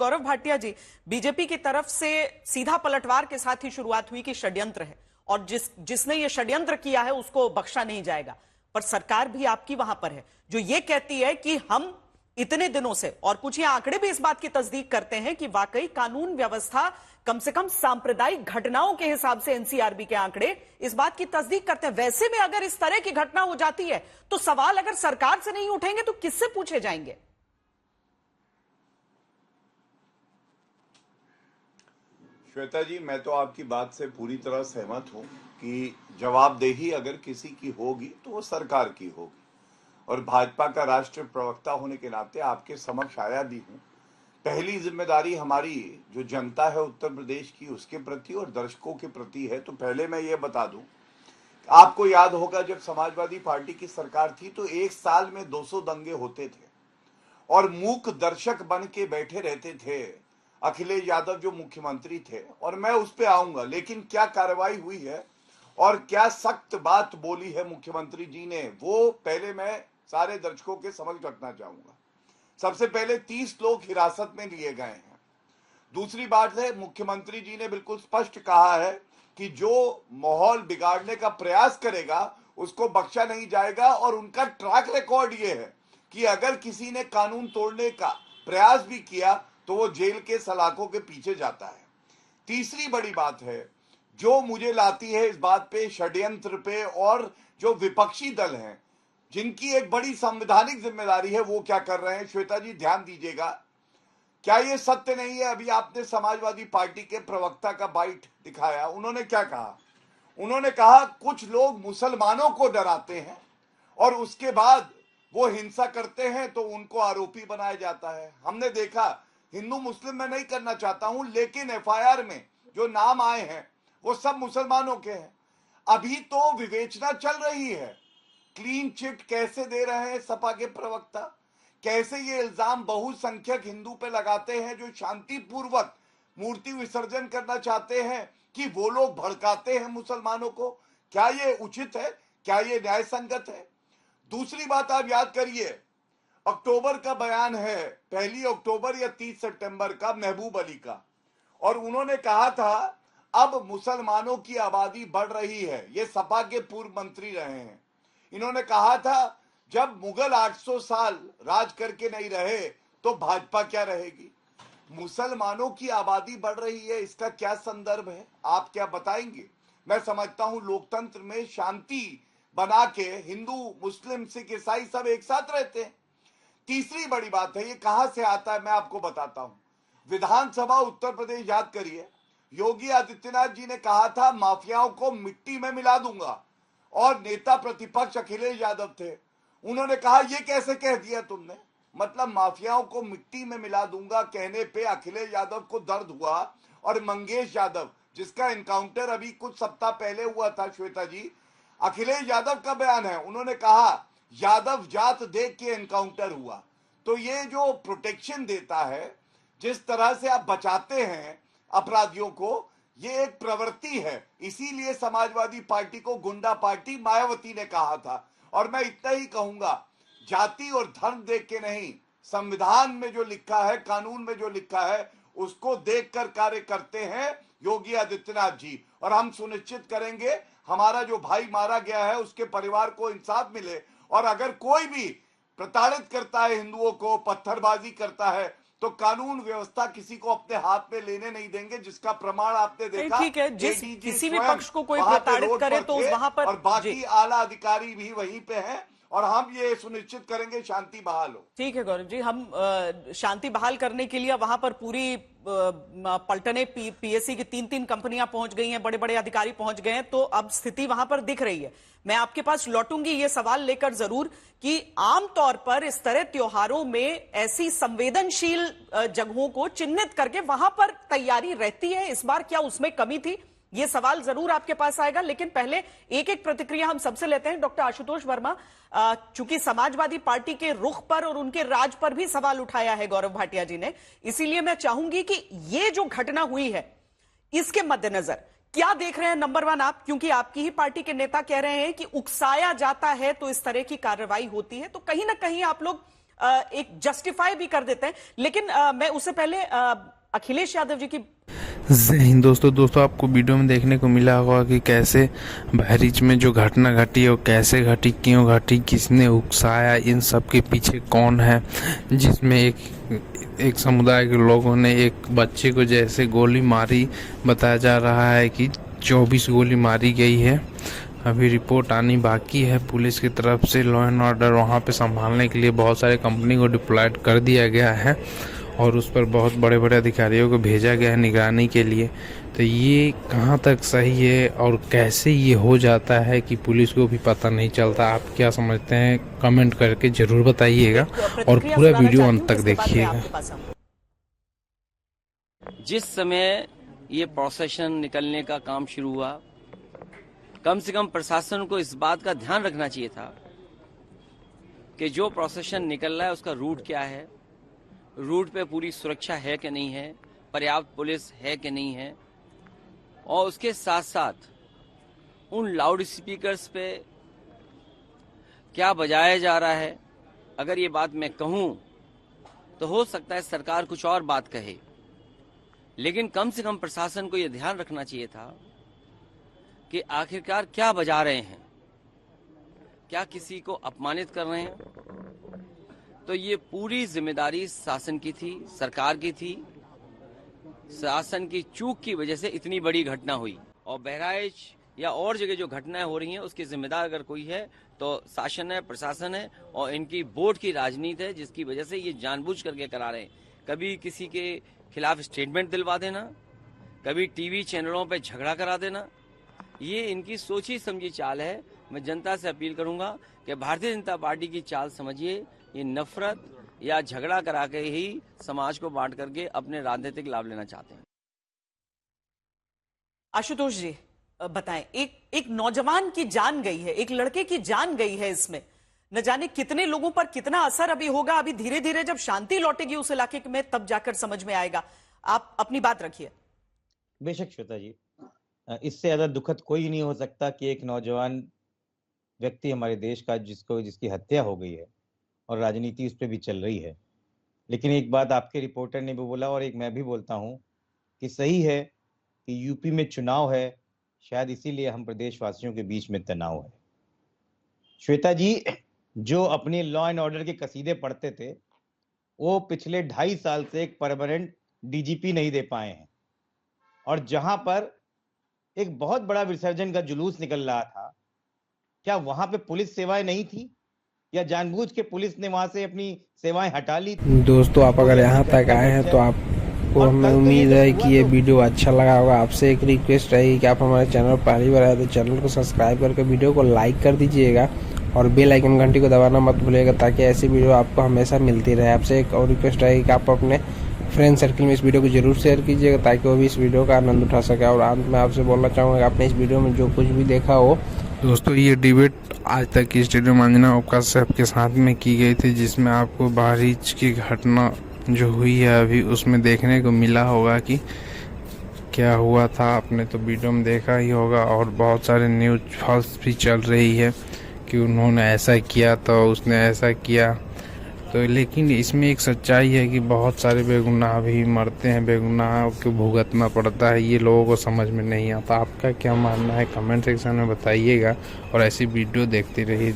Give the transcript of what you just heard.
गौरव भाटिया जी, BJP की तरफ से सीधा पलटवार के साथ ही शुरुआत हुई कि षड्यंत्र है और जिसने ये षड्यंत्र किया है उसको बख्शा नहीं जाएगा। पर सरकार भी आपकी वहां पर है जो ये कहती है कि हम इतने दिनों से, और कुछ ये आंकड़े भी इस बात की तस्दीक करते हैं कि वाकई कानून व्यवस्था कम से कम सांप्रदायिक घटनाओं के हिसाब से एनसीआरबी के आंकड़े इस बात की तस्दीक करते हैं। वैसे में अगर इस तरह की घटना हो जाती है तो सवाल अगर सरकार से नहीं उठेंगे तो किससे पूछे जाएंगे? श्वेता जी, मैं तो आपकी बात से पूरी तरह सहमत हूं कि जवाबदेही अगर किसी की होगी तो वो सरकार की होगी, और भाजपा का राष्ट्रीय प्रवक्ता होने के नाते आपके समक्ष आया भी हूं। पहली जिम्मेदारी हमारी जो जनता है उत्तर प्रदेश की, उसके प्रति और दर्शकों के प्रति है। तो पहले मैं ये बता दूं, आपको याद होगा जब समाजवादी पार्टी की सरकार थी तो एक साल में 200 दंगे होते थे और मूक दर्शक बन के बैठे रहते थे अखिलेश यादव जो मुख्यमंत्री थे, और मैं उस पर आऊंगा। लेकिन क्या कार्रवाई हुई है और क्या सख्त बात बोली है मुख्यमंत्री जी ने, वो पहले मैं सारे दर्शकों के समक्ष रखना चाहूंगा। सबसे पहले 30 लोग हिरासत में लिए गए हैं। दूसरी बात है, मुख्यमंत्री जी ने बिल्कुल स्पष्ट कहा है कि जो माहौल बिगाड़ने का प्रयास करेगा उसको बख्शा नहीं जाएगा, और उनका ट्रैक रिकॉर्ड ये है कि अगर किसी ने कानून तोड़ने का प्रयास भी किया तो वो जेल के सलाखों के पीछे जाता है। तीसरी बड़ी बात है जो मुझे लाती है इस बात पे, षड्यंत्र पे, और जो विपक्षी दल हैं जिनकी एक बड़ी संवैधानिक जिम्मेदारी है, वो क्या कर रहे हैं। श्वेता जी ध्यान दीजिएगा, क्या ये सत्य नहीं है? अभी आपने समाजवादी पार्टी के प्रवक्ता का बाइट दिखाया, उन्होंने क्या कहा? उन्होंने कहा कुछ लोग मुसलमानों को डराते हैं और उसके बाद वो हिंसा करते हैं तो उनको आरोपी बनाया जाता है। हमने देखा, हिंदू मुस्लिम मैं नहीं करना चाहता हूं, लेकिन एफआईआर में जो नाम आए हैं वो सब मुसलमानों के हैं। अभी तो विवेचना चल रही है, क्लीन चिट कैसे दे रहे हैं सपा के प्रवक्ता, कैसे ये इल्जाम बहुसंख्यक हिंदू पे लगाते हैं जो शांतिपूर्वक मूर्ति विसर्जन करना चाहते हैं कि वो लोग भड़काते हैं मुसलमानों को। क्या ये उचित है? क्या ये न्याय संगत है? दूसरी बात आप याद करिए, अक्टूबर का बयान है, 1 अक्टूबर या 30 सितंबर का, महबूब अली का, और उन्होंने कहा था अब मुसलमानों की आबादी बढ़ रही है। ये सपा के पूर्व मंत्री रहे हैं। इन्होंने कहा था जब मुगल 800 साल राज करके नहीं रहे तो भाजपा क्या रहेगी। मुसलमानों की आबादी बढ़ रही है, इसका क्या संदर्भ है, आप क्या बताएंगे? मैं समझता हूं लोकतंत्र में शांति बना के हिंदू मुस्लिम सिख ईसाई सब एक साथ रहते हैं। तीसरी बड़ी बात है, ये कहां से आता है मैं आपको बताता हूं। विधानसभा उत्तर प्रदेश याद करिए, योगी आदित्यनाथ जी ने कहा था माफियाओं को मिट्टी में मिला दूंगा, और नेता प्रतिपक्ष अखिलेश यादव थे। उन्होंने कहा ये कैसे कह दिया तुमने, मतलब माफियाओं को मिट्टी में मिला दूंगा कहने पे अखिलेश यादव को दर्द हुआ, और मंगेश यादव जिसका एनकाउंटर अभी कुछ सप्ताह पहले हुआ था, श्वेता जी, अखिलेश यादव का बयान है, उन्होंने कहा यादव जात देख के एनकाउंटर हुआ। तो ये जो प्रोटेक्शन देता है, जिस तरह से आप बचाते हैं अपराधियों को, ये एक प्रवृत्ति है। इसीलिए समाजवादी पार्टी को गुंडा पार्टी मायावती ने कहा था। और मैं इतना ही कहूंगा, जाति और धर्म देख के नहीं, संविधान में जो लिखा है, कानून में जो लिखा है, उसको देखकर कार्य करते हैं योगी आदित्यनाथ जी। और हम सुनिश्चित करेंगे हमारा जो भाई मारा गया है उसके परिवार को इंसाफ मिले, और अगर कोई भी प्रताड़ित करता है हिंदुओं को, पत्थरबाजी करता है, तो कानून व्यवस्था किसी को अपने हाथ में लेने नहीं देंगे, जिसका प्रमाण आपने देखा। ठीक है, किसी भी पक्ष को कोई प्रताड़ित करे तो वहां पर, और बाकी आला अधिकारी भी वहीं पे हैं, और हम ये सुनिश्चित करेंगे शांति बहाल हो। ठीक है गौरव जी, हम शांति बहाल करने के लिए वहां पर पूरी पलटने पीएससी की 3-3 कंपनियां पहुंच गई हैं, बड़े बड़े अधिकारी पहुंच गए हैं, तो अब स्थिति वहां पर दिख रही है। मैं आपके पास लौटूंगी ये सवाल लेकर जरूर कि आमतौर पर इस तरह त्योहारों में ऐसी संवेदनशील जगहों को चिन्हित करके वहां पर तैयारी रहती है, इस बार क्या उसमें कमी थी? ये सवाल जरूर आपके पास आएगा, लेकिन पहले एक एक प्रतिक्रिया हम सबसे लेते हैं। डॉक्टर आशुतोष वर्मा, चूंकि समाजवादी पार्टी के रुख पर और उनके राज पर भी सवाल उठाया है गौरव भाटिया जी ने, इसीलिए मैं चाहूंगी कि ये जो घटना हुई है इसके मद्देनजर क्या देख रहे हैं नंबर 1 आप, क्योंकि आपकी ही पार्टी के नेता कह रहे हैं कि उकसाया जाता है तो इस तरह की कार्रवाई होती है, तो कहीं ना कहीं आप लोग एक जस्टिफाई भी कर देते हैं। लेकिन मैं उससे पहले अखिलेश यादव जी की जय हिंद दोस्तों आपको वीडियो में देखने को मिला होगा कि कैसे बहरीच में जो घटना घटी और कैसे घटी, क्यों घटी, किसने उकसाया, इन सब के पीछे कौन है। जिसमें एक समुदाय के लोगों ने एक बच्चे को जैसे गोली मारी, बताया जा रहा है कि 24 गोली मारी गई है। अभी रिपोर्ट आनी बाकी है। पुलिस की तरफ से लॉ एंड ऑर्डर वहाँ पे संभालने के लिए बहुत सारे कंपनी को डिप्लॉयड कर दिया गया है और उस पर बहुत बड़े बड़े अधिकारियों को भेजा गया है निगरानी के लिए। तो ये कहाँ तक सही है और कैसे ये हो जाता है कि पुलिस को भी पता नहीं चलता, आप क्या समझते हैं कमेंट करके ज़रूर बताइएगा और पूरा वीडियो अंत तक देखिएगा। जिस समय ये प्रोसेशन निकलने का काम शुरू हुआ, कम से कम प्रशासन को इस बात का ध्यान रखना चाहिए था कि जो प्रोसेशन निकल रहा है उसका रूट क्या है, रूट पे पूरी सुरक्षा है कि नहीं है, पर्याप्त पुलिस है कि नहीं है, और उसके साथ साथ उन लाउड स्पीकर्स पे क्या बजाया जा रहा है। अगर ये बात मैं कहूं तो हो सकता है सरकार कुछ और बात कहे, लेकिन कम से कम प्रशासन को यह ध्यान रखना चाहिए था कि आखिरकार क्या बजा रहे हैं, क्या किसी को अपमानित कर रहे हैं। तो ये पूरी जिम्मेदारी शासन की थी, सरकार की थी। शासन की चूक की वजह से इतनी बड़ी घटना हुई और बहराइच या और जगह जो घटनाएं हो रही हैं उसकी जिम्मेदार अगर कोई है तो शासन है, प्रशासन है और इनकी बोर्ड की राजनीति है, जिसकी वजह से ये जानबूझ करके करा रहे हैं। कभी किसी के खिलाफ स्टेटमेंट दिलवा देना, कभी टीवी चैनलों पे झगड़ा करा देना, ये इनकी सोची समझी चाल है। मैं जनता से अपील करूंगा कि भारतीय जनता पार्टी की चाल समझिए। ये नफरत या झगड़ा करा के ही समाज को बांट करके अपने राजनीतिक लाभ लेना चाहते हैं। आशुतोष जी बताएं, एक नौजवान की जान गई है, एक लड़के की जान गई है, इसमें न जाने कितने लोगों पर कितना असर अभी होगा। अभी धीरे धीरे जब शांति लौटेगी उस इलाके में तब जाकर समझ में आएगा। आप अपनी बात रखिए। बेशक श्वेता जी, इससे ज्यादा दुखद कोई नहीं हो सकता कि एक नौजवान व्यक्ति हमारे देश का जिसकी हत्या हो गई है और राजनीति उस पर भी चल रही है। लेकिन एक बात आपके रिपोर्टर ने भी बोला और एक मैं भी बोलता हूं कि सही है कि यूपी में चुनाव है, शायद इसीलिए हम प्रदेशवासियों के बीच में तनाव है। श्वेता जी, जो अपने लॉ एंड ऑर्डर के कसीदे पढ़ते थे वो पिछले 2.5 साल से एक परमानेंट डीजीपी नहीं दे पाए हैं, और जहां पर एक बहुत बड़ा विसर्जन का जुलूस निकल रहा था, क्या वहां पे पुलिस सेवाएं नहीं थी या जानबूझ के पुलिस ने वहां से अपनी सेवाएं हटा ली थी? दोस्तों आप अगर यहाँ तक आए हैं तो आपको हमें उम्मीद है कि ये वीडियो अच्छा लगा होगा। आपसे एक रिक्वेस्ट रहेगी कि आप हमारे चैनल पर पहली बार आए तो चैनल को सब्सक्राइब करके वीडियो को लाइक कर दीजिएगा और बेल आइकन घंटी को दबाना मत भूलिएगा ताकि ऐसी वीडियो आपको हमेशा मिलती रहे। आपसे एक और रिक्वेस्ट रहेगी कि आप अपने फ्रेंड सर्किल में इस वीडियो को जरूर शेयर कीजिएगा ताकि वो भी इस वीडियो का आनंद उठा सके। और अंत में आपसे बोलना चाहूँगा कि आपने इस वीडियो में जो कुछ भी देखा हो, दोस्तों ये डिबेट आज तक की स्टेडियम अंजना अवकाश साहब के साथ में की गई थी, जिसमें आपको बहरीच की घटना जो हुई है अभी उसमें देखने को मिला होगा कि क्या हुआ था। आपने तो वीडियो में देखा ही होगा और बहुत सारे न्यूज़ फॉल्स भी चल रही है कि उन्होंने ऐसा किया तो उसने ऐसा किया। तो लेकिन इसमें एक सच्चाई है कि बहुत सारे बेगुनाह भी मरते हैं, बेगुनाह को भुगतना पड़ता है। ये लोगों को समझ में नहीं आता। आपका क्या मानना है कमेंट सेक्शन में बताइएगा और ऐसी वीडियो देखते रहिए।